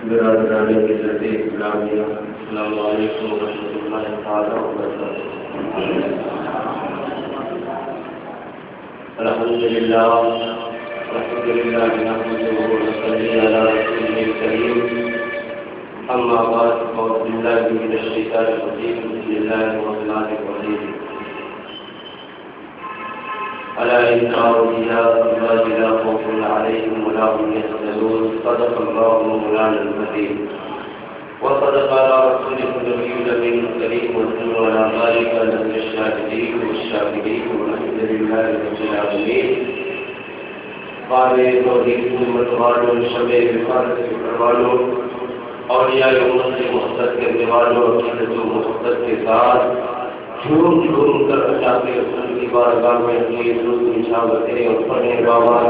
برادران ملت اسلامیہ، السلام علیکم ورحمۃ اللہ تعالیٰ وبرکاتہ۔ الحمدللہ نحمدہ ونصلی علی رسولہ الکریم، اما بعد فاعوذ باللہ من الشیطان الرجیم، بسم اللہ الرحمن الرحیم۔ ألا إن أولياء الله لا خوف عليهم ولا هم يحزنون، صدق الله مولانا العظيم وصدق على رسوله النبي الأمين الكريم، ونحن على ذلك من الشاهدين والشاكرين، والحمد لله رب العالمين۔ بارے توحید امت والوں، شب رفاقت کے گھر والوں، اولیاء امت سے محبت کرنے والوں، عقیدت و محبت کے ساتھ جھوم جھوم کر اللہ کے رسول کی بارگاہ میں اپنی درود نشاورتیں اور پڑھنے کا آواز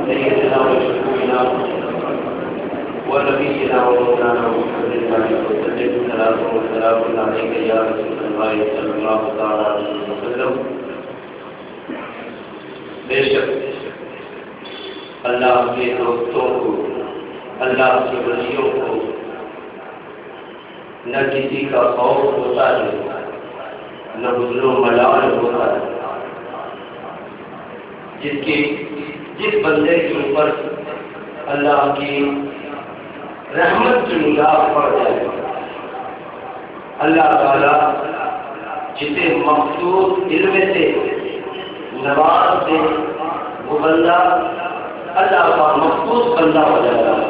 سیدنا و شفیعنا و نبینا و مولانا محمد علیہ السلام علیہ یا رسول اللہ صلی اللہ تعالی علیہ وسلم۔ بے شک اللہ کے دوستوں کو، اللہ کے ولیوں کو نہ کسی کا خوف ہوتا ہے، نہ حزن و ملال ہوتا ہے۔ جس بندے کے اوپر اللہ کی رحمت کی نگاہ پڑ جائے، اللہ تعالیٰ جسے مخصوص علم سے نواز دے، وہ بندہ اللہ کا مخصوص بندہ ہو جاتا ہے۔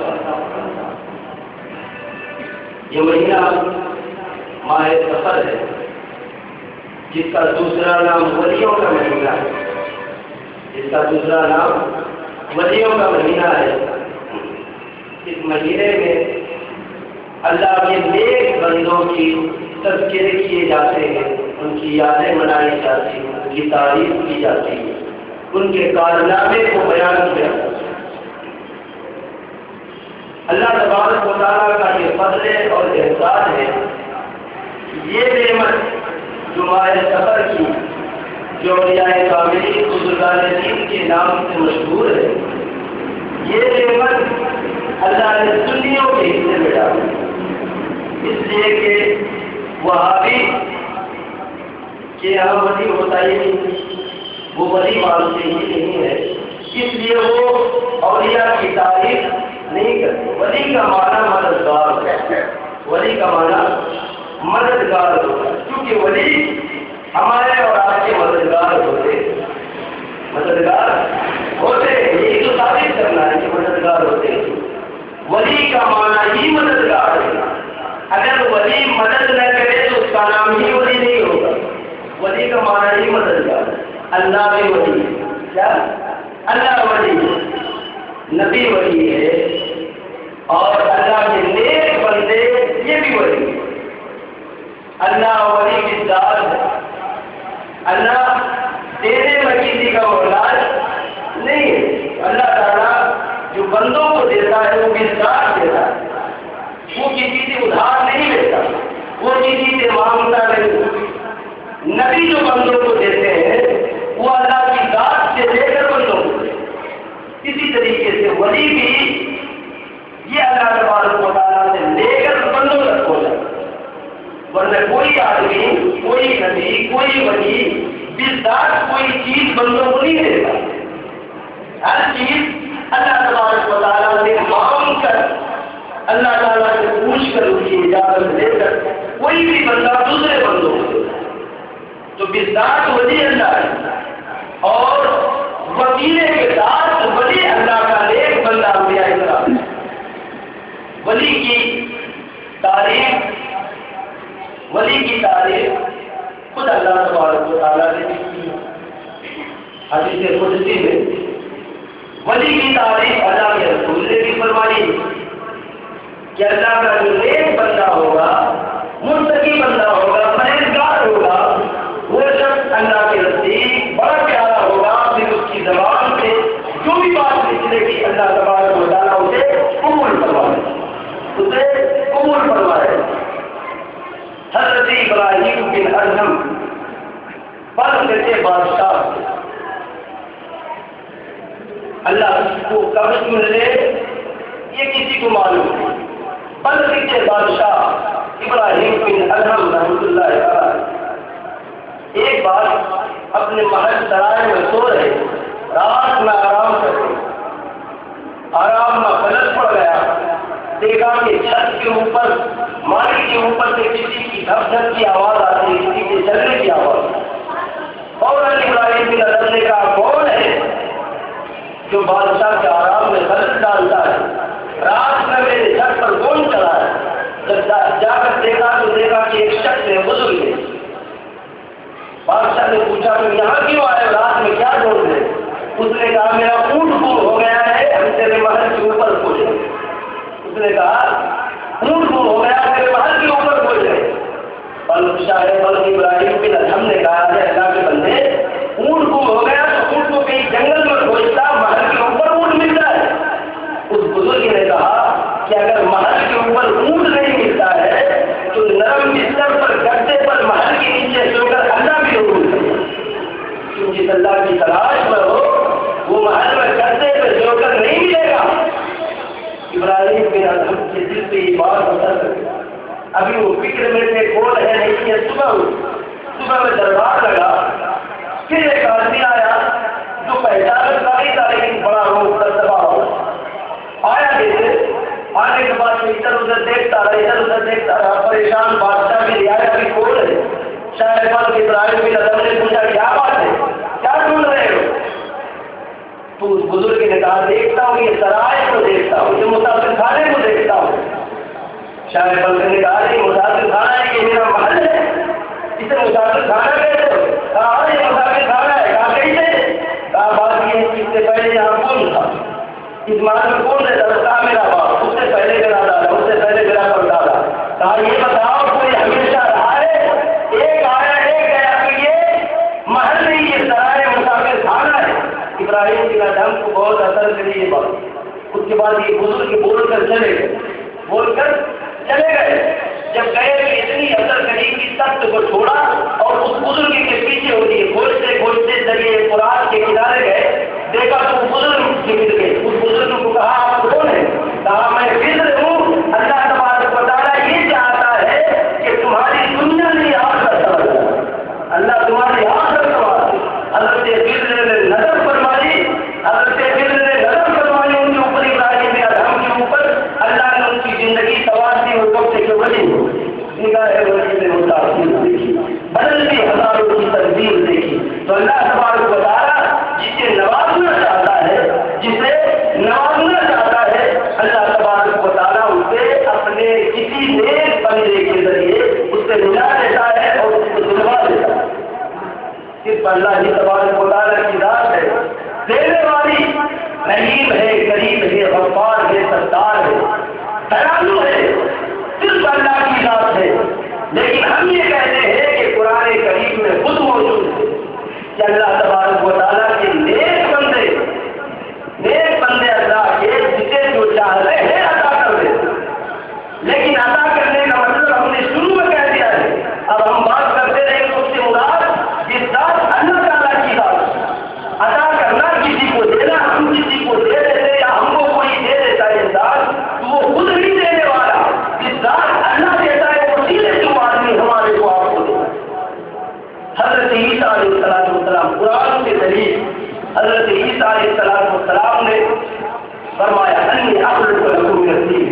یہ مہینہ ماہ سفر ہے، جس کا دوسرا نام ولیوں کا مہینہ ہے، جس کا دوسرا نام ولیوں کا مہینہ ہے۔ اس مہینے میں اللہ کے نیک بندوں کی تذکرے کیے جاتے ہیں، ان کی یادیں منائی جاتی ہیں، ان کی تعریف کی جاتی ہے، ان کے کارنامے کو بیان کیا جاتا ہے۔ اللہ تبارک و تعالیٰ کا یہ فضل اور احسان ہے، یہ نعمت جو ماہ سفر کی، جو اولیاء کاملین بزرگان دین کے نام سے مشہور ہے، یہ نعمت اللہ نے سنیوں کے حصے میں ڈالی، اس لیے کہ وہابی کہ یہاں ولی ہوتا ہی نہیں، وہ ولی مانتے ہی نہیں ہے، اس لیے وہ اولیاء کی تعریف نہیں کرتے۔ ولی کا معنی مددگار ہوتا ہے، ولی کا معنی مددگار ہوتا ہے، کیونکہ ولی ہمارے اور آپ کے مددگار ہوتے ہیں، یہی تو ثابت کرنا ہے کہ مددگار ہوتے ہیں۔ ولی کا معنی ہی مددگار ہے، اگر ولی مدد نہ کرے تو اس کا نام ہی ولی نہیں ہوگا۔ ولی کا معنی ہی مددگار ہے۔ اللہ بھی ولی ہے، کیا اللہ ولی ہے، نبی ولی ہے، اور اللہ کے نیک بندے یہ بھی ولی ہے۔ اللہ ولی کی ذات ہے، اللہ دینے میں کسی کا محتاج نہیں ہے۔ اللہ تعالیٰ جو بندوں کو دیتا ہے وہ کس ذات دیتا ہے، وہ کسی سے ادھار نہیں لیتا، وہ کسی سے مانگتا نہیں۔ نبی جو بندوں کو دیتے ہیں وہ اللہ کی ذات سے دے کر بندوں کو دیتے ہیں۔ اسی طریقے سے ولی بھی یہ اللہ تبارک و تعالیٰ سے لے کر بندوں تک پہنچا، ورنہ کوئی آدمی، کوئی نبی، کوئی ولی بالذات کوئی چیز بندوں کو نہیں دیتا۔ ہر چیز اللہ تبارک و تعالیٰ سے مانگ کر، اللہ تعالیٰ سے پوچھ کر، اس کی اجازت لے کر کوئی بھی بندہ دوسرے بندوں کو دیتا۔ تو بالذات ولی اللہ ہے، اور وسیلے کے ساتھ ولی اللہ کا ایک بندہ انبیاء کرام ہے۔ ولی کی تعریف خود اللہ تبارک و تعالیٰ نے کی ہے۔ حدیث قدسی میں ولی کی تعریف اللہ کے رسول نے بھی فرمائی کہ اللہ کا جو نیک بندہ ہوگا، متقی بندہ ہوگا، پرہیزگار ہوگا، وہ شخص اللہ کے نزدیک بڑا پیارا ہوگا، پھر اس کی زبان سے جو بھی بات نکلے گی اللہ تبارک و تعالیٰ اسے قبول فرمائے، حضرت ابراہیم بن ادہم پر سے بادشاہ اللہ کو کب چن لے یہ کسی کو معلوم نہیں۔ بلکہ کے بادشاہ ابراہیم بن ادھم رحمۃ اللہ علیہ ایک بار اپنے محل سرائے میں سو رہے، رات میں آرام کر رہے، آرام میں غلط پڑ گیا، دیکھا کہ چھت کے اوپر مالی کے اوپر سے کسی کی دھک دھک کی آواز آتی ہے، کسی کے چلنے کی آواز۔ فوراً ابراہیم بن ادھم نے کہا کون ہے جو بادشاہ کے آرام میں غلط ڈالتا ہے؟ رات میں میرے چھت پر کون چلا ہے؟ جب جا کر دیکھا تو دیکھا کہ ایک شخص ہے، بزرگ ہے۔ بادشاہ نے پوچھا کہ یہاں کیوں آئے، رات میں کیا ڈھونڈ رہے؟ اس نے کہا میرا اونٹ گم ہو گیا ہے، ہم تیرے محل کے اوپر کھوجے۔ اس نے کہا اونٹ گم ہو گیا، تیرے محل کے اوپر کھوجے۔ بادشاہ ابراہیم بن ادھم نے کہا ہے اللہ کے بندے، اونٹ گم ہو گیا تو اونٹ کو کہیں جنگل میں کھوجتا، محل کے اوپر اونٹ ملتا ہے۔ اس بزرگ نے کہا کہ اگر محل کے اوپر اونٹ نہیں ملتا ہے تو نرم بستر پر گدے پر محل کے نیچے سو کر اللہ بھی ضرور ملے، کیوں جس اللہ کی تلاش میں ہو وہ محل میں گدے پہ سو کر نہیں ملے گا۔ ابراہیم بن ادھم کے دل پہ یہ بات اثر کر گیا۔ ابھی وہ فکر میں سے کون ہے نہیں ہے، صبح میں دربار لگا، پھر ایک آدمی آیا جو پہچان نہیں تھا لیکن بڑا روح دبا ہو آیا، جیسے آنے کے بعد ادھر ادھر دیکھتا رہا، پریشان بادشاہ کی رعایا بھی کون ہے؟ شاید ابراہیم بن ادھم نے پوچھا کیا بات ہے، کیا ڈھونڈ رہے ہو؟ تو اس بزرگ نے کہا دیکھتا ہوں یہ سرائے کو دیکھتا ہوں، یہ مسافر خانے کو دیکھتا ہوں۔ شاید نے کہا یہ مسافر خانہ ہے، یہ میرا محل ہے، اسے مسافر خانہ کہتے ہو؟ کہا یہ مسافر خانہ ہے۔ کہا کیسے؟ کہا بات یہ اس سے پہلے یہاں کون تھا، اس محل میں کون رہتا تھا؟ کہا میرا باپ، اس سے پہلے میرا دادا، اس سے پہلے میرا پردادا۔ کہا یہ بتاؤ کوئی ہمیشہ رہا ہے؟ ایک آیا ایک گیا، کہ یہ محل نہیں یہ سرائے مسافر خانہ ہے۔ ابراہیم بن ادھم کو بہت اثر کری یہ بات۔ اس کے بعد یہ بزرگ بول کر چلے گئے۔ جب گئے تو اتنی اثر کری کہ تخت کو چھوڑا اور اس بزرگ کے پیچھے ہو گئی، کھوجتے دریا فرات کے کنارے گئے، دیکھا تو بزرگ سے مل گئے۔ اس بزرگ کو کہا آپ کون ہیں؟ کہا میں فضل ہوں، اللہ تبارک و تعالیٰ یہ چاہتا ہے کہ تمہاری دنیا نہیں آخرت سمجھ، اللہ تمہاری آخرت سمجھ۔ حضرت فضل نے نظر فرمائی، ان کے اوپر، ابراہیم بن ادھم کے اوپر، اللہ نے ان کی زندگی سوار دی، وہ کب سے وجہ نگاہ وجہ میں متاثر دیکھی، بدلتی ہزاروں کی تقدیر دیکھی۔ تو اللہ تبارک و تعالیٰ جسے نوازنا چاہتا ہے، اللہ تبارک و تعالیٰ اسے اپنے کسی نیک بندے کے ذریعے اس سے ملا دیتا ہے اور اس کو دلوا دیتا ہے۔ صرف اللہ ہی تبارک و تعالیٰ کی ذات ہے، دینے والی، رحیم ہے، کریم ہے، غفار ہے، ستار ہے، دیالو ہے، صرف اللہ کی ذات ہے۔ لیکن ہم یہ کہتے ہیں کہ قرآن کریم میں خود موجود ہے کہ اللہ تبارک و تعالیٰ کے نیک بندے اللہ کے جسے جو چاہتے ہیں عطا کر دیتے، لیکن عطا کرنے کا مطلب ہم نے شروع میں کہہ دیا ہے۔ اب ہم بات کرتے رہے تو اس سے مراد جس ذات اللہ تعالیٰ کی ذات، عطا کرنا کسی کو دینا، ہم کسی کو دے دیتے یا ہم کو کوئی دے دیتا ہے ذات، تو وہ خود نہیں دینے والا، جس ذات اللہ دیتا ہے وہ سیدھے کیوں آدمی ہمارے کو آپ کو دیتا ہے۔ حضرت عیسیٰ علیہ السلام قرآن کے دلیل، حضرت عیسیٰ علیہ السلام نے فرمایا انی اخلق لکم من الطین،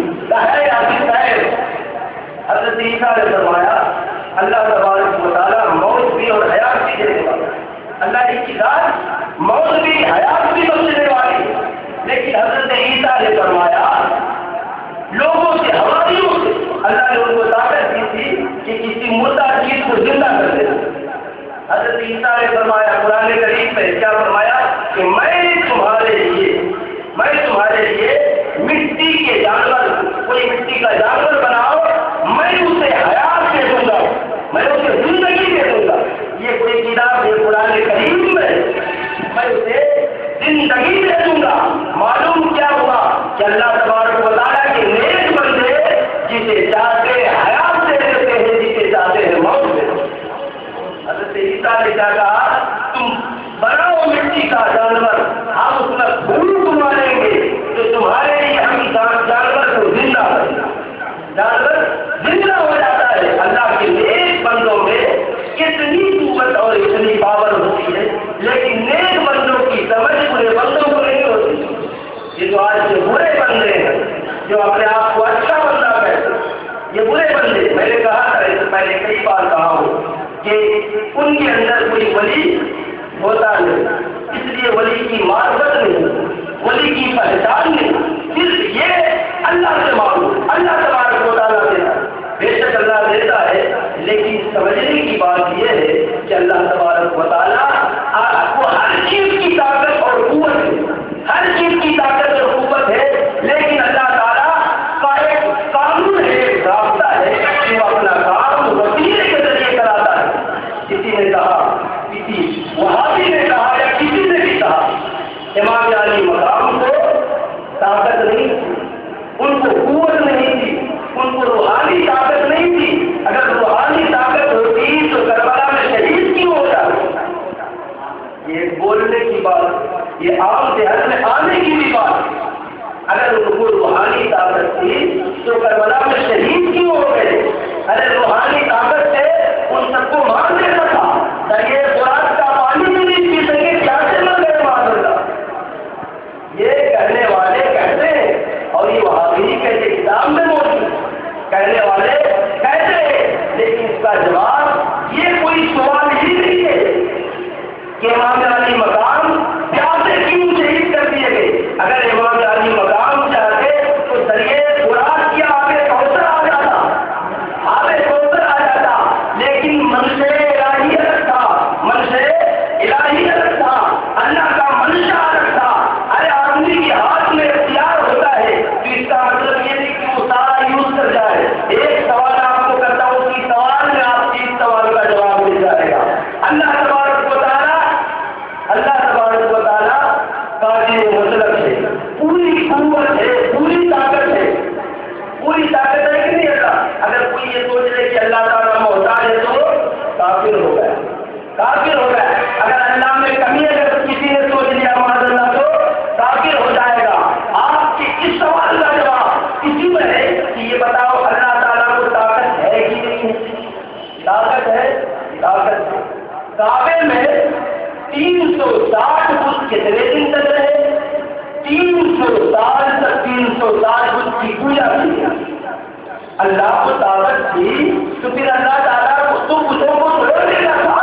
حضرت عیسیٰ نے فرمایا اللہ تبارک و تعالیٰ موت بھی اور حیات بھی دینے والا، اللہ کی ذات موت بھی حیات بھی بخشنے والی ہے۔ لیکن حضرت عیسیٰ نے فرمایا لوگوں سے، حواریوں سے اللہ نے ان کو طاقت دی تھی کہ کسی مردہ چیز کو زندہ کر دے۔ حضرت عیسیٰ نے فرمایا قرآن کریم میں کیا فرمایا کہ میں تمہارے لیے مٹی کے جانور، کوئی مٹی کا جانور بناؤ، میں اسے حیات دے دوں گا، میں اسے زندگی دے دوں گا۔ یہ کوئی کتاب ہے قرآن کریم میں، میں اسے زندگی دے دوں گا۔ معلوم کیا ہوا کہ اللہ تبارک و تعالیٰ کے نیک بندے جسے چاہتے حیات دے دیتے ہیں، جسے چاہتے ہیں موت دے دیتے ہیں۔ حضرت عیسیٰ نے کیا کہا تم بناؤ مٹی کا جانور، ہم اس میں پھول یہ جو آج کے برے بندے ہیں جو اپنے آپ کو اچھا بندہ کہتے ہیں، یہ برے بندے، میں نے کہا تھا اس سے پہلے کئی بار کہا ہوں کہ ان کے اندر کوئی ولی ہوتا نہیں، اس لیے ولی کی معرفت نہیں، ولی کی پہچان نہیں، صرف یہ اللہ سے معلوم، اللہ تبارک و تعالیٰ دیتا ہے، بے شک اللہ دیتا ہے، لیکن سمجھنے کی بات یہ ہے کہ اللہ تبارک و تعالیٰ آپ کو ہر چیز کی طاقت اور قوت ہے، ہر چیز کی طاقت اور قوت ہے، لیکن اللہ تعالیٰ کا ایک قانون ہے، ایک رابطہ ہے کہ وہ اپنا کام وسیلے کے ذریعے کراتا ہے۔ کسی نے کہا، کسی وہابی نے کہا یا کسی نے بھی کہا امام علی مقام کو طاقت نہیں تھی، ان کو قوت نہیں تھی، ان کو روحانی طاقت نہیں تھی، اگر روحانی طاقت ہوتی تو کربلا میں شہید کیوں ہوتا؟ یہ بولنے کی بات، یہ عام صحت میں آنے کی بھی بات، اگر ان کو روحانی طاقت تھی تو کربلا میں شہید کیوں ہو گئے؟ ارے روحانی طاقت سے ان سب کو مار دینا تھا، یہ خوراک کا پانی بھی نہیں پی سکے، کیا سے مر گئے مار دینا؟ یہ کہنے والے کہتے ہیں، اور یہ وہابی کہتے کتاب میں موجود، کہنے والے کہتے ہیں، لیکن اس کا جواب یہ کوئی سوال ہی نہیں ہے کہ امام علی مقام پیاسے کیوں شہید کر دیے گئے؟ اگر امام علی مقام چاہتے تو ذریعے خوراک کیا آب کوثر آ جاتا، آب کوثر آ جاتا، لیکن منشے الہی الگ تھا، منشے الہی الگ تھا، اللہ کا منشا الگ تھا۔ ارے آدمی کے ہاتھ میں اختیار ہوتا ہے تو اس کا مطلب یہ نہیں کہ وہ سارا یوز کر جائے۔ ایک سوال آپ کو کرتا ہوں، اسی سوال میں آپ کی اس سوال کا جواب مل جائے گا۔ اللہ تبارک و تعالیٰ قادر مطلب ہے، پوری قوت ہے، پوری طاقت ہے، پوری طاقت ہے کہ نہیں؟ اللہ اگر کوئی یہ سوچ لے کہ اللہ تعالیٰ محتاج ہے تو کافر ہو گیا، کافر ہو گیا۔ اگر اللہ میں کمی اگر کسی نے سوچ لیا معاذ اللہ تو کافر ہو جائے گا۔ آپ کے اس سوال کا جواب اسی میں ہے کہ یہ بتاؤ اللہ تعالیٰ کو طاقت ہے کہ نہیں؟ طاقت ہے، طاقت ہے۔ کعبے میں 360 بت کتنے دن تک رہے؟ 300 سال تک 360 بت کی پوجا کی۔ اللہ کو طاقت تھی تو پھر اللہ تعالیٰ کو تو بتوں کو توڑ دینا تھا،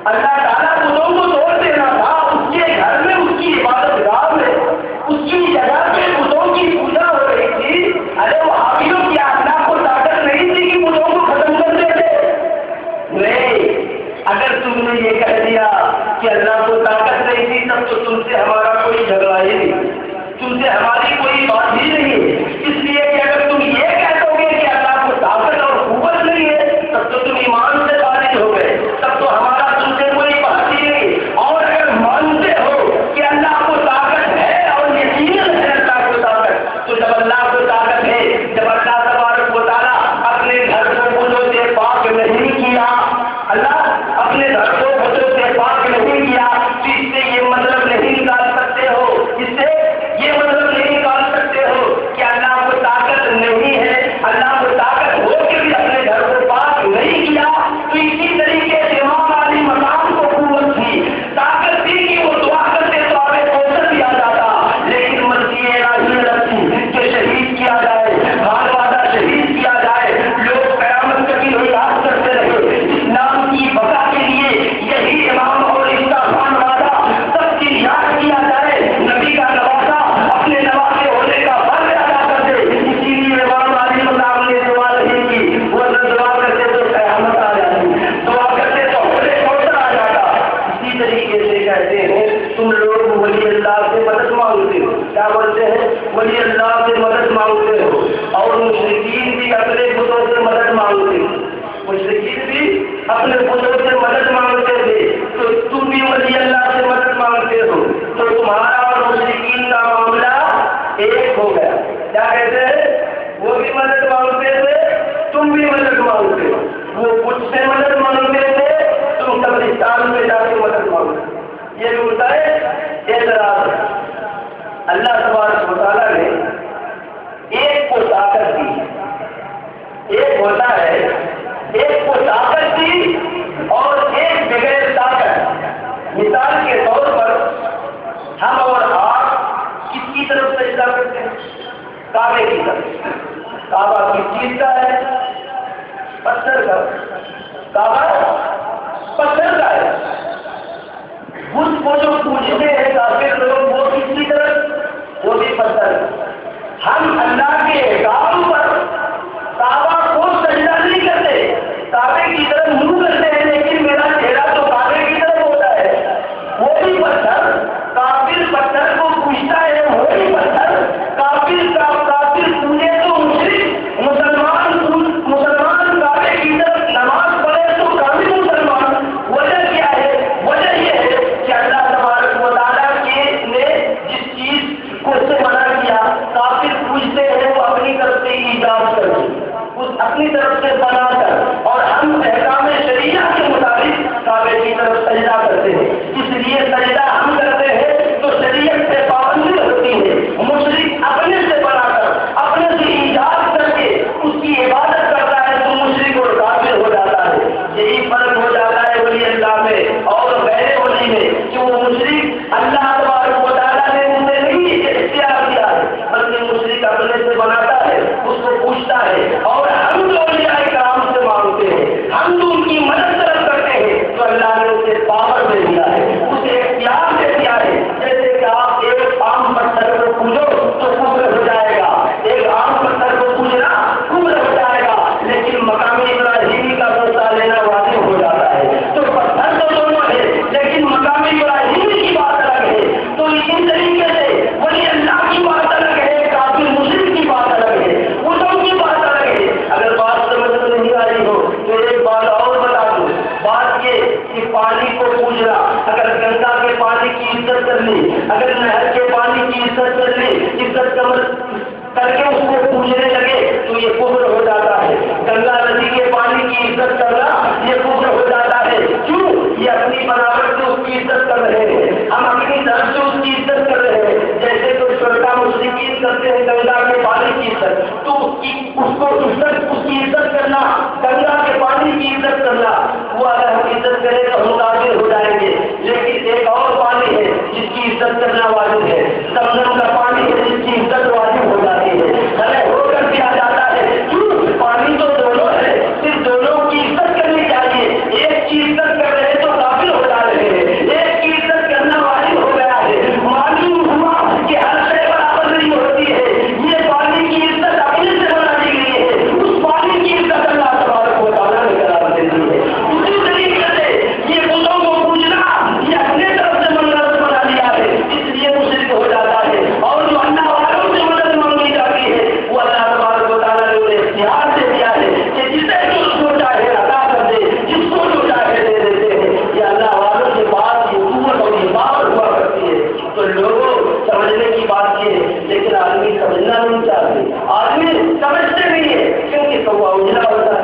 اللہ تعالیٰ بتوں کو توڑ دینا تھا، اس کے گھر میں اس کی عبادت گاہ میں اس کی جگہ پہ بتوں کی پوجا ہو رہی تھی۔ ارے وہابیوں کی اللہ کو طاقت نہیں تھی کہ بتوں کو ختم کر دیتے؟ نہیں، اگر تم نے یہ کہہ دیا کہ اللہ کو طاقت نہیں تھی تب تو تم سے ہمارا کوئی جھگڑا ہی نہیں، تم سے ہماری کوئی بات ہی نہیں، اس لیے کہ اگر تم یہ کہہ دو گے کہ اللہ کو طاقت اور قوت نہیں ہے تب تو تم ایمان سے خارج ہو گئے، تب تو ہمارا تم سے کوئی بات ہی نہیں۔ اور اگر مانتے ہو کہ اللہ کو طاقت ہے اور یقیناً ہے اللہ کو طاقت، تو جب اللہ کو طاقت ہے، جب اللہ تبارک و تعالیٰ اپنے گھر کو بتوں سے پاک نہیں کیا، اللہ اپنے گھر کو بتوں سے پاک نہیں کیا، تو اس سے یہ مطلب نہیں نکال سکتے ہو، اس سے یہ مطلب نہیں نکال سکتے ہو کہ اللہ کو طاقت نہیں ہے، اللہ کو طاقت ہو کے بھی اپنے گھر کو پاک نہیں کیا۔ تو اسی طریقے سے امام علی مقام کو قوت تھی، طاقت تھی کہ وہ دعا کرتے تو آب کوثر بھی آ جاتا، لیکن مرضی الہی رکھتی کہ شہید کیا جائے، بھاگ وعدہ شہید کیا جائے، لوگ قیامت تک انتظار کرتے رہے۔ اسلام کی بقا کے لیے یہی امام اور اس کا خان وعدہ سب کی یاد کیا جائے، نبی کا نوازا اپنے نوازے ہونے کا فرض ادا کر دے۔ اسی لیے امام علی مقام نے دعا نہیں کی، وہ دعا کرتے تو قیامت آ جاتی، دعا کرتے تو ہونے کوثر آ جاتا۔ اسی طریقے سے کہتے ہیں تم لوگ ولی اللہ سے مدد مانگتے ہو، کیا بولتے ہیں؟ ولی اللہ سے مدد مانگتے ہو، اور مشرکین بھی اپنے بتوں سے مدد مانگتے ہو، مشرکین بھی اپنے بتوں سے مدد مانگتے تھے، تو تم بھی ولی اللہ سے مدد مانگتے ہو، تو تمہارا اور مشرکین کا معاملہ ایک ہو گیا۔ کیا کہتے ہیں؟ وہ بھی مدد مانگتے تھے، تم بھی مدد مانگتے ہو، وہ بت سے مدد مانگتے تھے، تم قبرستان میں جا کے مدد مانگتے۔ یہ بھی ہوتا ہے اعتراض۔ اللہ تبارک و تعالیٰ نے ایک کو طاقت دی، ایک ہوتا ہے ایک کو طاقت دی اور ایک بغیر طاقت۔ مثال کے طور کعبے کی طرف. کعبہ کس چیز کا ہے؟ پتھر کا. کعبہ پتھر کا ہے. اس کو جو پوجتے ہیں کافر لوگ وہ کس کی طرف؟ وہ بھی پتھر. ہم اللہ کے احکام پر کعبہ کو سجدہ نہیں کرتے، کعبے کی طرف منہ کرتے ہیں، لیکن میرا چہرہ تو کعبے کی طرف ہوتا ہے. وہ بھی پتھر. کافر پتھر کو پوچھتا ہے، وہ بھی پتھر. کافر پوجے تو مشرک. مسلمان کعبے کی طرف نماز پڑھے تو کافر مسلمان. وجہ کیا ہے؟ وجہ یہ ہے کہ اللہ تبارک و تعالیٰ نے جس چیز کو سے منع کیا کافر پوچھتے ہیں وہ اپنی طرف سے ایجاد کر اس اپنی طرف سے بنا کر، اور ہم احکام شریعہ کے مطابق کعبے کی طرف سجدہ کرتے ہیں. اس لیے سجدہ ہم کرتے ہیں تو شریعت سے پابندی ہوتی ہے. مشرک اپنے سے بنا کر اپنے سے ایجاد کر کے اس کی عبادت کرتا ہے تو مشرک اور کافر ہو جاتا ہے. یہی فرق ہو جاتا ہے ولی اللہ میں اور غیر ولی میں کہ وہ مشرک اللہ تبارک و تعالیٰ نے اسے نہیں اختیار دیا ہے، بلکہ مشرک اپنے سے بناتا ہے، اس کو پوچھتا ہے. اور ہم جو اولیاء کرام سے مانگتے ہیں، ہم جو ان کی مدد طلب کرتے ہیں تو اللہ نے اسے پاور دے دیا ہے، اسے اختیار دے دیا ہے. جیسے کہ آپ ایک عام پتھر کو پوجو تو کفر ہو جائے گا، ایک عام پتھر کو پوجنا کفر ہو جائے گا، لیکن مقامی ابراہیمی کا بدلہ لینا واجب ہو جاتا ہے. تو پتھر تو دونوں ہے لیکن مقامی ابراہیمی کی بات الگ ہے. تو اسی طریقے سے ولی اللہ کی بات الگ ہے، کافر مشرک کی بات الگ ہے، وہ سب کی بات الگ ہے. اگر بات سمجھ میں نہیں آ رہی ہو تو ایک بات اور بتا دوں. بات یہ کہ پانی کو پوجنا، اگر گنگا کے پانی کی عزت کر لی، اگر نہر کے پانی کی عزت کر لی، عزت کر کے اس کو پوجنے لگے تو یہ کفر ہو جاتا ہے. گنگا ندی کے پانی کی عزت کرنا یہ کفر ہو جاتا ہے. کیوں؟ یہ اپنی بناوٹ سے اس کی عزت کر رہے ہیں، ہم اپنی طرف سے اس کی عزت کر رہے ہیں. جیسے تو شرکا مشرکین کرتے ہیں گنگا کے پانی کی عزت، تو اس کی عزت کرنا، گنگا کے پانی کی عزت کرنا، وہ اگر ہم عزت کریں تو ہم کافر ہو جائیں گے. لیکن ایک اور پانی ہے جس کی عزت کرنا واجب ہے، زمزم کا پانی ہے جس کی عزت واجب ہو جاتی ہے، ہمیں ہو کر دیا جاتا ہے. کیوں؟ پانی تو دونوں ہے، صرف دونوں کی عزت کرنی چاہیے. ایک کی عزت کر رہے تو کافر ہو جا رہے ہیں، ایک کی عزت کرنا واجب ہو گیا ہے. معلوم ہوا کہ ہر شے برابر نہیں ہوتی ہے. یہ پانی کی عزت اپنے سے بنا دی گئی ہے، اس پانی کی عزت اللہ تبارک و تعالیٰ نے قرار دے دی ہے. اسی طریقے سے یہ بتوں کو پوجنا یہ اپنے طرف سے منت بنا لیا ہے، اس لیے مشرک ہو جاتا ہے. اور جو اللہ والوں سے مدد مانگی جاتی ہے وہ اللہ تبارک و تعالیٰ نے انہیں اختیار دے دیا ہے کہ جسے جو چاہے عطا کر دے، جس کو جو چاہے دے دیتے ہیں. یہ اللہ والوں کے پاس یہ قوت اور یہ پاور ہوا کرتی ہے. تو لوگوں سمجھنے کی بات یہ ہے، لیکن آدمی سمجھنا نہیں چاہتے، آدمی سمجھتے نہیں ہے کیونکہ کوا اجلا ہوتا ہے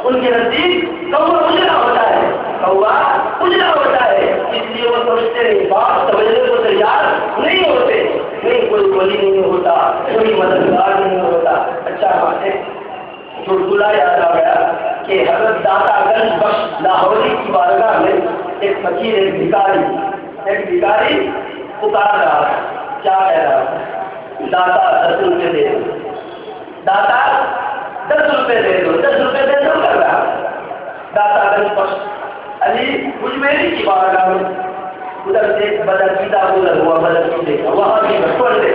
ان کے نزدیک، کوا اجلا ہوتا ہے، کوا اجلا ہوتا ہے. اس لیے وہ سمجھتے نہیں، بات سمجھنے کو تیار نہیں ہوتے. نہیں کوئی ولی نہیں ہوتا، کوئی مددگار نہیں ہوتا. اچھا بات ہے. چٹکلا یاد آ گیا کہ حضرت داتا گنج بخش لاہوری کی بارگاہ میں ایک فقیر، ایک بھکاری پکار رہا ہے. کیا کہہ رہا ہے؟ داتا 10 روپے دے دو، داتا 10 روپے دے دو، 10 روپے دے دو کر رہا ہے. داتا گنج بخش علی اجمیری کی بارگاہ میں ادھر سے بدعقیدہ گزر ہوا، بدعقیدے کا وہاں بھی بچپن سے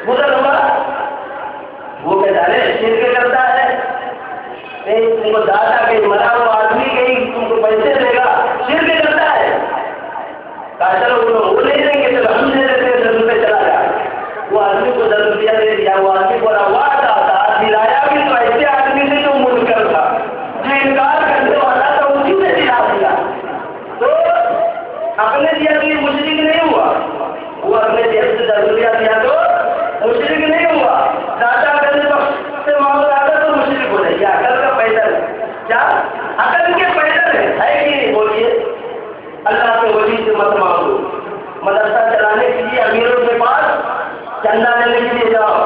گزر ہوا. وہ کہ جانے شرک کرتا ہے، تم کو دادا کے مرا ہوا آدمی کہیں تم کو پیسے دے گا، شرک کرتا ہے. کہا چلو وہ نہیں دیں گے، چلو ہم دے دیتے ہیں، 10 روپے چلا جائے. وہ آدمی کو 10 روپیہ دے دیا. وہ آدمی کو روا تھا، دلایا بھی تو ایسے آدمی سے جو منکر تھا، جو انکار کرنے والا تھا، اسی سے دلا دیا. تو اپنے دیا تو یہ مشرک نہیں ہوا، وہ اپنے جیب سے 10 روپیہ دیا تو مشرک نہیں ہوا. دادا گنج بخش سے معاملہ آتا تو مشرک ہو جائے. عقل کا پیدل ہے، کیا عقل کے پیدل ہے کہ نہیں؟ بولیے. اللہ کے ولی سے مت مانگو، مدرسہ چلانے کے لیے امیروں کے پاس چندہ لینے کے لیے جاؤ،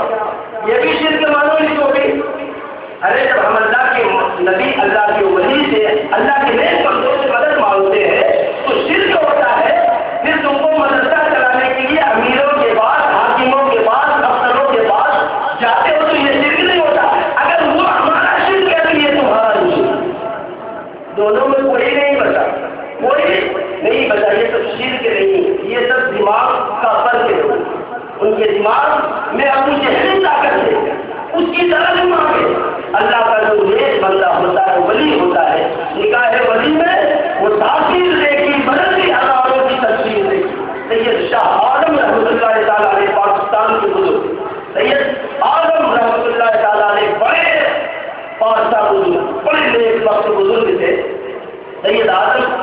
یہ بھی شرک مانو اس کو بھی. ارے جب ہم اللہ کے نبی، اللہ کے ولی سے، اللہ کے نیک بندوں سے مدد مانگتے ہیں تو شرک ہوتا ہے. پھر تم کو مدرسہ چلانے کے لیے امیروں کے پاس، حاکموں کے پاس، افسروں کے پاس جاتے کے دماغ میں ابو جہل طاقت ہے، اس کی طرح مانگے۔ اللہ کا جو نیک بندہ ہوتا ہے، ولی ہوتا ہے، نکاح ولی میں وہ تاثیر دیکھی، بدلتی عذابوں کی تصویر دیکھی۔ سید شاہ عالم رحمۃ اللہ تعالیٰ علیہ پاکستان کے بزرگ، سید عالم رحمۃ اللہ تعالیٰ علیہ بڑے پادشاہ بزرگ، بڑے نیک وقت بزرگ تھے۔ سید عالم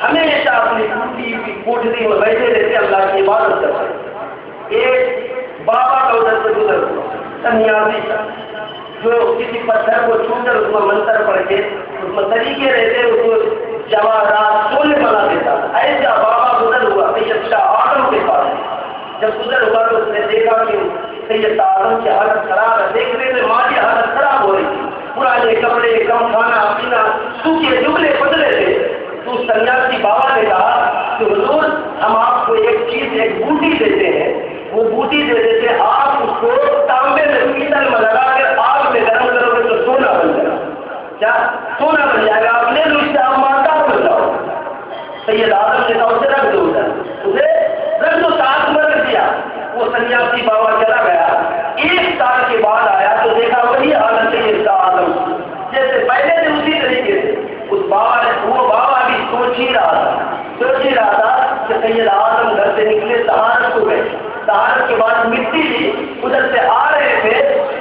ہمیشہ اپنی ٹوٹی ہوئی کوٹھری میں بیٹھے رہتے، اللہ کی عبادت کرتے۔ ایک بابا کا ادھر سے گزر ہوا سنیاسی جو کسی پتھر کو چھو کر اس میں منتر پڑھ کے اس میں طریقے رہتے اس کو جواہرات سونے بنا دیتا۔ ایسا بابا گزر ہوا سید شاہ عالم کے پاس۔ جب گزر ہوا تو اس نے دیکھا کہ سید عالم کی حالت خراب ہے، دیکھنے میں ماں کی حالت خراب ہو رہی تھی، پرانے کپڑے، کم کھانا پینا، سوکھے جگلے بدلے تھے۔ تو سنیاسی بابا نے کہا کہ حضور ہم آپ کو ایک چیز، ایک بوٹی دیتے ہیں، وہ بوٹی دے دیتے، آپ اس کو تانبے میں پیتل میں لگا کر آگ میں گرم کرو گے تو سونا بن جائے گا۔ کیا سونا بن جائے گا؟ آپ لے لو، اس سے آپ مالدار بن جاؤ۔ سید عالم نے کہا اسے رکھ دو، اسے رکھ دو، ساتھ میں رکھ دیا۔ وہ سنیاسی بابا چلا گیا، 1 سال کے بعد آیا تو دیکھا وہی حالت سید شاہ عالم جیسے پہلے سے اسی طریقے سے۔ اس بابا نے، وہ بابا بھی سوچ ہی رہا تھا کہ سید عالم گھر سے نکلے، طہارت کو گئے، طہارت کے بعد مٹی لی، ادھر سے آ رہے تھے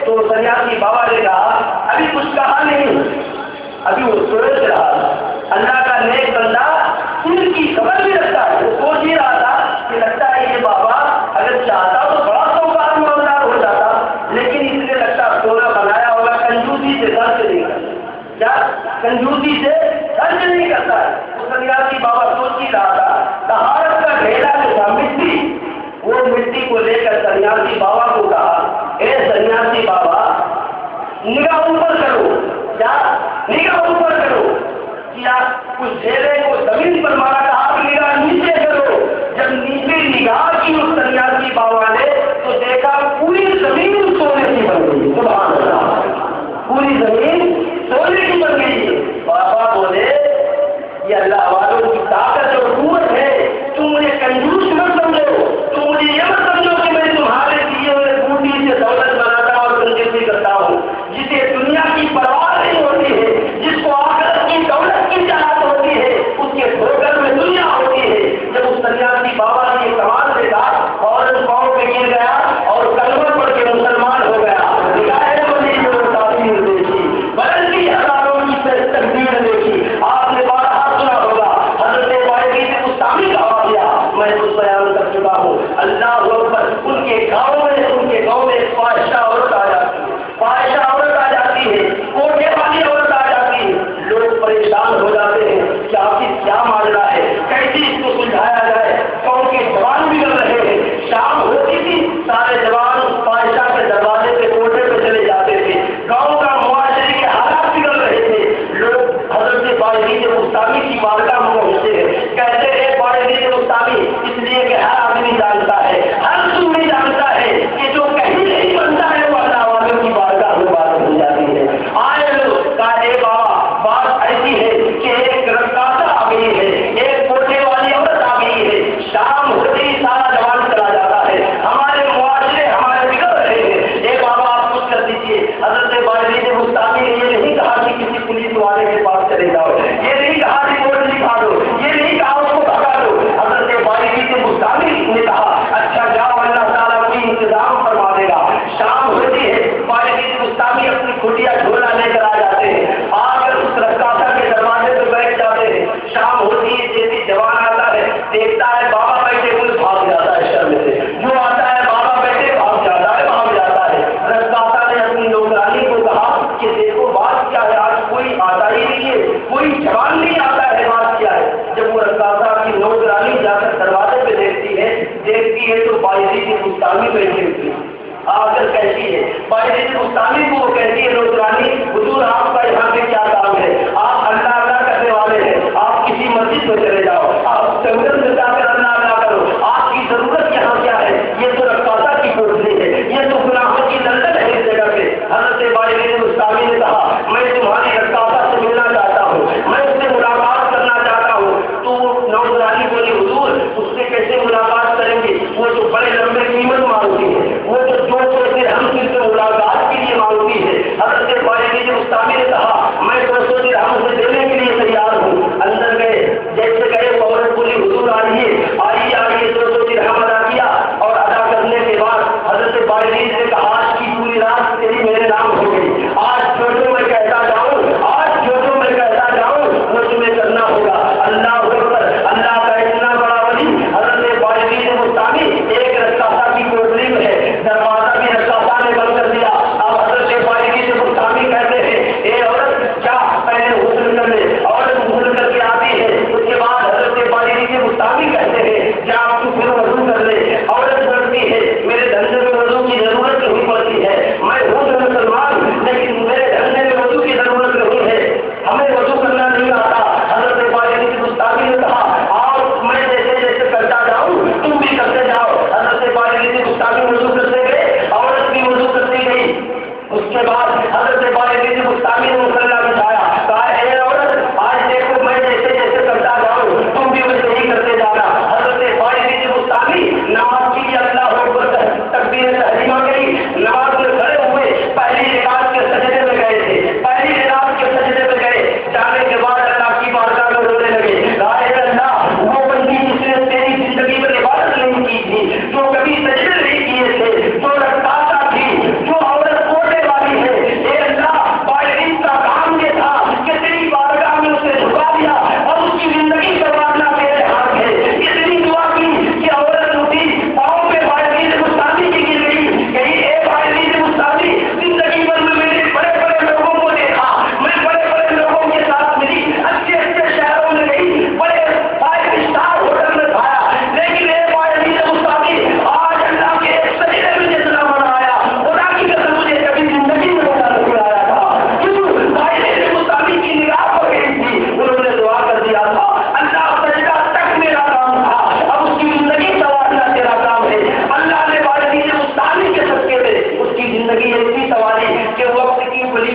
تو سنیاسی بابا نے کہا ابھی کچھ کہا نہیں، ابھی وہ سوچ رہا تھا۔ اللہ کا نیک بندہ ان کی خبر بھی رکھتا ہے، وہ سوچ ہی رہا تھا کہ لگتا ہے یہ بابا اگر چاہتا تو بڑا سوکار مالدار ہو جاتا، لیکن اس نے لگتا سونا بنایا ہوگا، کنجوسی سے خرچ نہیں کرتا۔ کیا کنجوسی سے خرچ نہیں کرتا ہے؟ وہ سنیاسی بابا سوچ ہی رہا تھا۔ طہارت کا ڈھیلا جو تھا مٹی، وہ مٹی کو لے کر سنیاسی بابا کو کہا اے سنیاسی بابا نگاہ اوپر کرو۔ کیا نگاہ اوپر کرو؟ کیا اس ڈھیلے کو زمین پر مارا، کہا آپ نگاہ نیچے کرو۔ جب نیچے نگاہ کی اس سنیاسی بابا نے تو دیکھا پوری زمین سونے کی بن گئی۔ سبحان اللہ، پوری زمین سونے کی بن گئی۔ بابا بولے یہ اللہ والوں کی طاقت اور قوت ہے، تم مجھے کنجوس مت سمجھو، تم مجھے یہ مت سمجھو کہ میں تمہارے دیے ہوئے بوٹی سے دولت بناتا ہوں اور کنجوسی کرتا ہوں۔ جسے دنیا کی پرواہ نہیں ہوتی ہے، جس کو آخرت کی دولت کی چاہت ہوتی ہے، اس کے گھر میں دنیا ہوتی ہے۔ جب اس سنیاسی بابا نے یہ کمال دیکھا اور اس پاؤں پہ گر گیا اور کلمہ پڑھ کے مسلمان ہو گیا۔ بدلتی ہزاروں کی تقدیر دیکھی، آپ نے بارہا سنا ہوگا حضرت واحد مستعمل کا واقعہ، میں اس بیان کر چکا ہوں۔ اللہ اکبر، ان کے گاؤں میں ایک فاحشہ عورت آ جاتی ہے، کوٹے والی عورت آ جاتی ہے۔ لوگ پریشان ہو جاتے ہیں کہ آخر کیا معاملہ ہے، کیسے اس کو سلجھایا جائے۔ قوم کے جوان بگڑ رہے ہیں، شام ہوتی تھی سارے جوان اس فاحشہ کے دروازے پہ کوٹے پہ چلے جاتے تھے، گاؤں کا معاشرے کے حالات بگڑ رہے تھے۔ لوگ حضرت باعزید مستعمی کی بارگاہ میں پہنچتے ہیں، کہتے ہیں باعزید مستعمی، اس لیے کہ ہر آدمی جانتا ہے، ہر سنی جانتا ہے کہ جو کہیں نہیں بنتا ہے وہ اللہ والوں کی بارگاہ میں بات بن جاتی ہے۔ آئے لوگ کہا اے بابا بات ایسی ہے کہ ایک رقاصہ آ گئی ہے، ایک کوٹے والی عورت آ گئی ہے، شام ہوتے ہی سارا جوان چلا جاتا ہے، ہمارے معاشرے ہمارے بگڑ رہے ہیں، اے بابا آپ کچھ کر دیجیے۔ حضرت باعزید مستعمی نے یہ نہیں کہا کہ کسی پولیس والے کے پاس چلے جاؤ، یہ نہیں کہا رپورٹ لکھا دو، یہ نہیں کہا اس کو بھگا دو۔ حضرت باعزید مستعمی نے کہا اچھا جاؤ، اللہ تعالیٰ کوئی انتظام فرما دے گا۔ شام ہوتی ہے، باعزید مستعمی اپنی کھٹیا جھولا لے کر آ جاتے ہیں، آ کر اس رقاصہ کے دروازے پہ بیٹھ جاتے ہیں۔ شام ہوتی ہے، جیسے جوان آتا ہے، دیکھتا ہے بابا بیٹھے ہوئے، بھاگ جاتا ہے شرم سے، جو آتا ہے بابا بیٹھے بھاگ جاتا ہے۔ رقاصہ نے اپنی نوکرانی کو کہا کہ دیکھو بات کیا ہے، آج کوئی آتا ہی نہیں ہے، کوئی جوان نہیں آتا ہے، بات کیا ہے۔ جب وہ رقاصہ کی نوکرانی جا کر دروازے پہ دیکھتی ہے تو باعزید مستعمی بیٹھی ہوتی ہے، آ کر کہتی ہے باعزید مستعمی کو، وہ کہتی ہے نوکرانی حضور آپ کا یہاں پہ کیا کام ہے، آپ اللہ کرنے والے ہیں، آپ کسی مسجد میں چلے جاؤ، آپ جنگل میں جا کر اللہ کرو، آپ کی ضرورت یہاں کیا ہے، یہ تو رقاصہ کی کوٹری ہے، یہ تو گناہوں کی لندن ہے اس جگہ پہ۔ حضرت باعزید مستعمی نے کہا میں تمہاری رقاصہ سے ملنا چاہتا ہوں، میں اس سے ملاقات کرنا چاہتا ہوں۔ تو نوجوانی بولی حضور اس سے کیسے ملاقات کریں گے، وہ جو بڑے لمبے قیمت مانگتی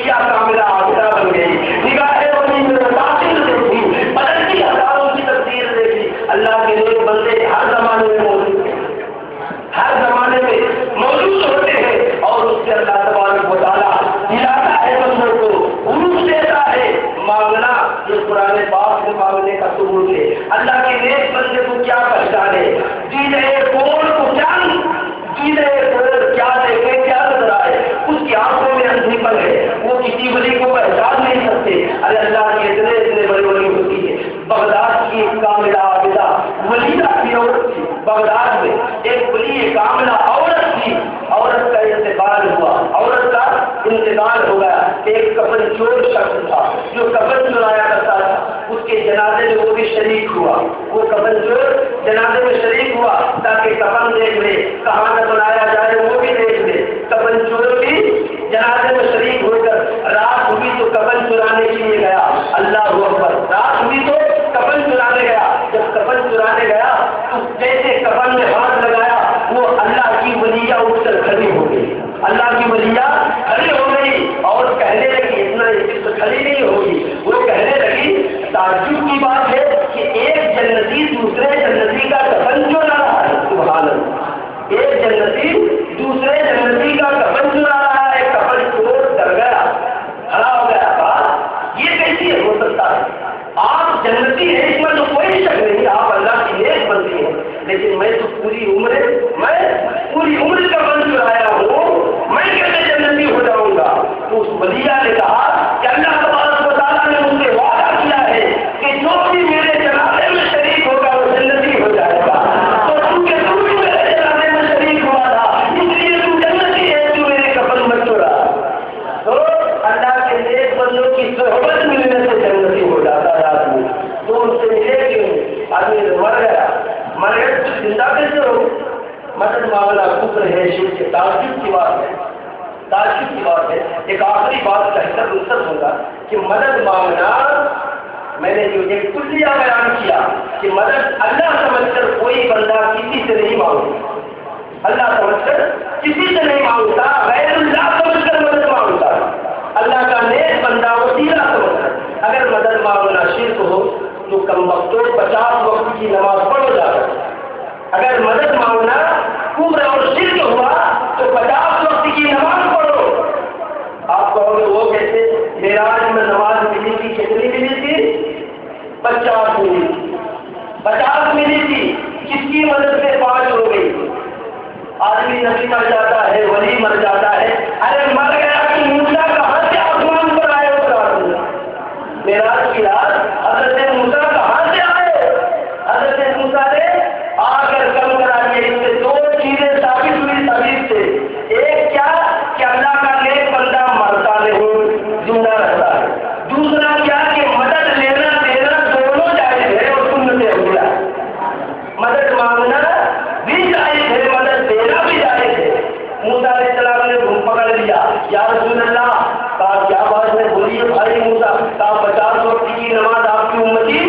ولیہ کاملہ عابدہ بن گئی، نگاہ ولی میں متاثر دیکھی، بدلتی ہزاروں کی تقدیر دیکھی۔ اللہ کے نیک بندے ہر زمانے میں موجود ہیں، ہر زمانے میں موجود ہوتے ہیں، اور اس سے اللہ تبارک و تعالیٰ دلاتا ہے بندوں کو، عروج دیتا ہے مانگنا، یہ قرآن پاک سے مانگنے کا ثبوت ہے۔ اللہ کے نیک بندے کو کیا پہچانے، جی رہے کون کو کیا جی رہے کون کیا دیکھے کیا نظر آئے، اس کی آنکھوں میں اندھی پن ہے، وہ کسی ولی کو پہچان نہیں سکتے۔ ارے اللہ کی اتنے بڑی ولی ہوتی ہے۔ بغداد کی ایک کاملہ عابدہ ولیدہ کی عورت تھی، بغداد میں ایک ولی کاملہ عورت تھی، عورت کا انتقال ہوا، عورت کا انتقال ہو گیا۔ ایک کفن چور شخص تھا جو کفن چرایا کرتا تھا، اس کے جنازے میں وہ بھی شریک ہوا، وہ کفن چور جنازے میں شریک ہوا تاکہ کفن دیکھ لے، کہاں نہ بنایا جائے وہ بھی دیکھ لے۔ کفن چور بھی جنازے میں شریک ہو کر رات ہوئی تو کفن چرانے کے لیے گیا، اللہ اکبر، رات ہوئی تو کفن چرانے گیا۔ جب کفن چرانے گیا تو جیسے کفن میں ہاتھ لگایا وہ اللہ کی ولیہ اٹھ کر کھڑی ہو گئی، اللہ کی ولیہ کھڑی ہو گئی اور کہنے لگی، اتنا کھڑی نہیں ہوگی، وہ کہنے لگی تعجب کی بات ہے کہ ایک جنتی دوسرے جنتی کا کفن چرا رہا ہے، سبحان اللہ، ایک جنتی دوسرے جنتی کا کفن چرا رہا ہے۔ کفن چور ڈر گیا، کھڑا ہو گیا، کہا یہ کیسے ہو سکتا ہے، آپ جنتی ہیں اس میں تو کوئی شک نہیں، آپ اللہ کی نیک بندی ہیں، لیکن میں تو پوری عمر کفن چرایا ہوں، میں کیسے جنتی ہو جاؤں گا؟ تو اس ولیہ نے کہا کہ اللہ تبارک و تعالیٰ نے مجھ سے وعدہ کیا ہے کہ جو بھی میرے جنازے میں شریک ہوگا وہ جنتی ہو جائے گا، تو چونکہ تم بھی میرے جنازے میں شریک ہوا تھا اس لیے تم جنتی ہے، تو میرے کفن مت چورا۔ تو اللہ کے نیک بندوں کی صحبت ملنے سے جنتی ہو جاتا ہے آدمی۔ تو ان سے ملے کیوں؟ آدمی مر گیا تو زندہ کیسے ہو؟ مدد معاملہ کفر ہے، شرک ہے۔ تعجب کی بات ہے، تعجب کی بات ہے۔ ایک آخری بات کہہ کر رخصت ہوگا کہ مدد مانگنا، میں نے جو ایک کلیہ بیان کیا کہ مدد اللہ سمجھ کر کوئی بندہ کسی سے نہیں مانگتا، اللہ سمجھ کر کسی سے نہیں مانگتا، غیر اللہ سمجھ کر مدد مانگتا، اللہ کا نیک بندہ وسیلہ سمجھ کر۔ اگر مدد مانگنا شرک ہو تو کم وقتوں 50 وقت کی نماز پڑھو جا کر، اگر مدد مانگنا کفر اور شرک ہوا تو 50 وقت کی نماز پڑھو۔ آپ کہو گے وہ کیسے؟ معراج میں نماز ملی تھی، کتنی ملی تھی؟ 50 ملی تھی، 50 ملی تھی، کس کی مدد سے 5 ہو گئی؟ آدمی نبی مر جاتا ہے، ولی مر جاتا ہے، ارے مر گیا کہ موسیٰ کہاں سے آسمان پر آئے اس رات میں؟ معراج کی رات حضرت موسیٰ کہاں سے آئے؟ حضرت موسیٰ نے آ کر کم کرا دیا۔ اس سے 2 چیزیں ثابت ہوئی حدیث سے، ایک کیا کہ اللہ کا نیک بندہ مرتا نہیں، زندہ رہتا ہے، دوسرا کیا کہ مدد لینا دینا دونوں جائز ہے اور سنت اولیاء ہے، مدد مانگنا بھی جائز ہے، مدد دینا بھی جائز ہے۔ موسیٰ علیہ السلام نے گھوم پکڑ لیا، یا رسول اللہ، کہا کیا بات ہے، بولیے بھائی موسیٰ، کہا 50 وقت کی نماز آپ کی امتی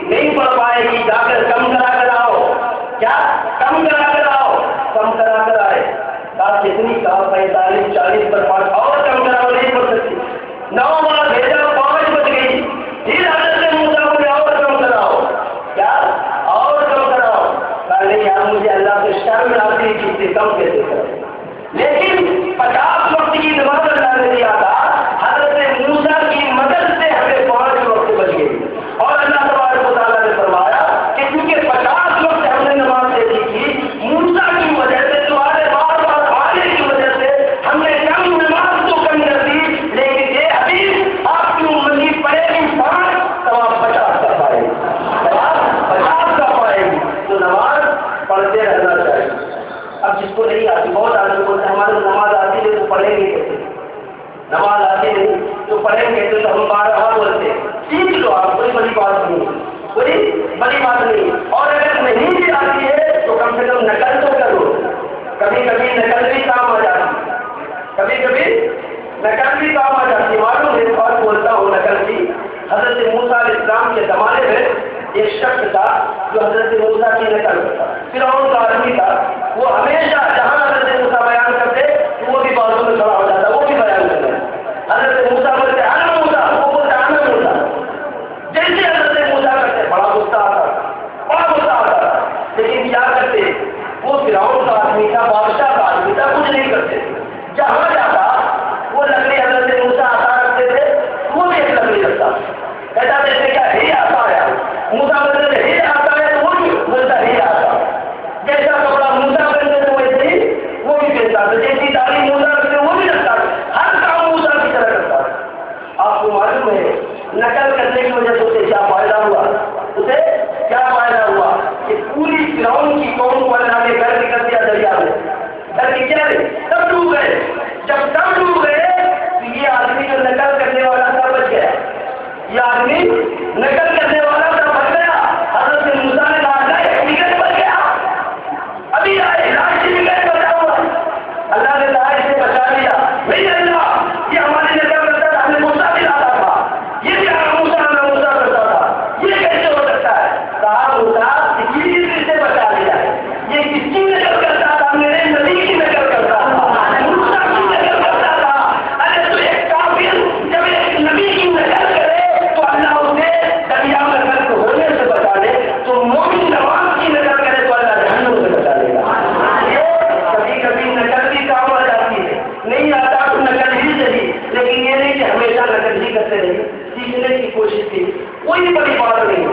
نہیں پڑھ پائے گی، جا کر کم کرا کر آؤ، کیا کم کرا کر آؤ، کم کرا کر آئے، کہا کتنی، کہا 45 40 پر 5 اور کم کراؤ، نہیں پڑھ سکتی، 9 بار بھیجا 5 بج گئی، پھر حضرت موسیٰ کو اور کم کراؤ، کیا اور کم کراؤ، کہا نہیں یار مجھے اللہ سے شرم آتی ہے کہ اس سے کم کیسے کریں، لیکن 50 وقت کی نماز اللہ نے دیا تھا، حضرت موسیٰ کی مدد سے ہمیں 5 وقت بچ گئی، اور اللہ تبارک و تعالیٰ نے فرمایا کہ کیونکہ 50 وقت ہم نے نماز دے دی تھی، موسیٰ کی وجہ سے، تمہارے بار بار آنے کی وجہ سے ہم نے کم نماز تو کم کر دی، لیکن یہ حدیث آپ کی امتی پڑھے گی 5 تو آپ 50 کا پائے گی، 50 کا پائے گی، تو نماز پڑھتے رہنا چاہیے۔ اب جس کو نہیں آتی، بہت آدمی بولتے ہیں ہمارے نماز آتی ہے تو پڑھیں گے کیسے، نماز آتی نہیں تو پڑھیں گے تو ہم بارہا بولتے ہیں، سیکھ لو آپ، کوئی بڑی بات نہیں، کوئی بڑی بات نہیں، اور اگر نہیں بھی آتی ہے تو کم سے کم نقل تو کرو، کبھی کبھی نقل بھی کام آ جاتی، کبھی کبھی نقل بھی کام آ جاتی۔ معلوم ہے اور بولتا ہوں نقل کی، حضرت موسیٰ علیہ السلام کے زمانے میں ایک شخص تھا جو حضرت موسیٰ کی نقل کرتا، فرعون کا آدمی تھا، وہ ہمیشہ جہاں حضرت موسیٰ بیان کرتے تو وہ بھی بازو میں کھڑا ہو جاتا، وہ بھی بیان کرتا، حضرت موسیٰ آدمی تھا، بادشاہ کا آدمی تھا، کچھ نہیں کرتے تھے. جہاں جاتا وہ لکڑی حضرت موسیٰ آتا رکھتے تھے، وہ بھی ایک لکڑی رکھتا. کہتا تھے کیا ہی آتا ہے؟ موسیٰ بولتے ہی آتا ہے، تو وہ بھی بولتا ہی آتا. جیسا کپڑا موسیٰ پہنتے تھے ویسے ہی وہ بھی پہنتا تھا، جیسی تعلیم موسیٰ رکھتے وہ بھی رکھتا تھا، ہر کام موسیٰ کی طرح کرتا تھا. آپ کو معلوم ہے نقل کرنے کی وجہ سے اسے کیا فائدہ ہوا؟ اسے کیا فائدہ ہوا کہ پوری فرعون کی قوم کو اللہ نے گھر نکل دیا دریا میں. گھر کی کیا ہے سب ڈوب گئے. جب سب ڈوب گئے تو یہ آدمی جو نقل کرنے والا تھا بچ گیا. یہ آدمی نقل کرنے والا تھا بچ گیا. حضرت موسیٰ نے کہا حقیقت بچ گیا، ابھی آئے حقیقت بچا ہوا. اللہ نے کہا اسے بچا لیا. نہیں اللہ یہ ہماری نقل کرتا تھا، ہمیں غصہ دلاتا تھا، یہ بھی موسیٰ کرتا تھا، یہ کیسے ہو سکتا ہے؟ کہا موسیٰ کسی چیز سے بچا لیا ہے. یہ کس کی نقل کرتا تھا؟ میرے نبی کی نقل کرتا تھا، موسیٰ کی نقل کرتا تھا. ارے تو ایک کافر جب ایک نبی کی نقل کرے تو اللہ اسے دریا میں غرق ہونے سے بچا لے، تو مومن نماز کی نقل کرے تو اللہ جہنم سے بچا لے گا. کبھی کبھی نقل بھی کام آ جاتی ہے، نہیں آتا تو نقل ہی صحیح، لیکن یہ نہیں کہ ہمیشہ نقل ہی کرتے رہیے. سیکھنے کی کوشش کی کوئی بڑی بات نہیں،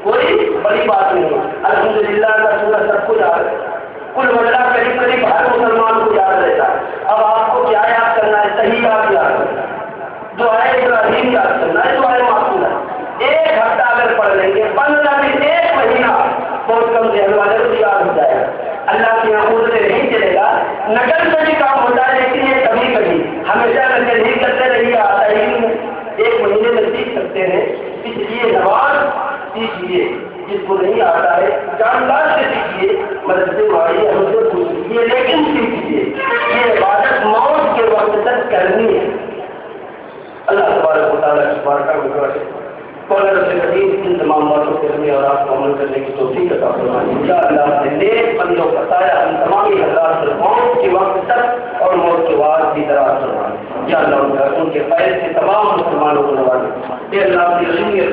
کوئی بڑی بات نہیں. الحمدللہ کا سورہ سب کو یاد ہے، کل وجہ قریب قریب ہر مسلمان کو یاد رہتا ہے. اب آپ کو کیا یاد کرنا ہے؟ صحیح یاد کرنا ہے، دعائے ابراہیم یاد کرنا ہے، دعائے معصومہ. ایک ہفتہ اگر پڑھ لیں گے، 15 دن، ایک مہینہ، بہت کم ذہن والے کو یاد ہو جائے گا. اللہ کی حقوق سے نہیں چلے گا. نقل سے بھی کام ہوتا ہے لیکن یہ کبھی کبھی، ہمیشہ نقل نہیں کرتے رہیے، آتا ہی نہیں. ایک مہینے میں سیکھ سکتے ہیں. اس لیے نماز سیکھیے، جس کو نہیں آتا ہے جاندار سے سیکھیے، مدرسے والی ہم سے پوچھیے، لیکن سیکھیے. یہ عبادت موت کے وقت تک کرنی ہے. اللہ تبارک و تعالیٰ کی بارگاہ میں دعا ہے قول رسول کریم ان تمام باتوں کے ہمیں اور آپ کو عمل کرنے کی توفیق عطا فرمائے. یا اللہ اپنے نیک بندوں کا سایہ ہم تمامی حضرات پر موت کے وقت تک اور موت کے بعد بھی دراز فرمائے. یا اللہ ان کے فیض سے تمام مسلمانوں کو نوازے. یا اللہ اپنی رسولیت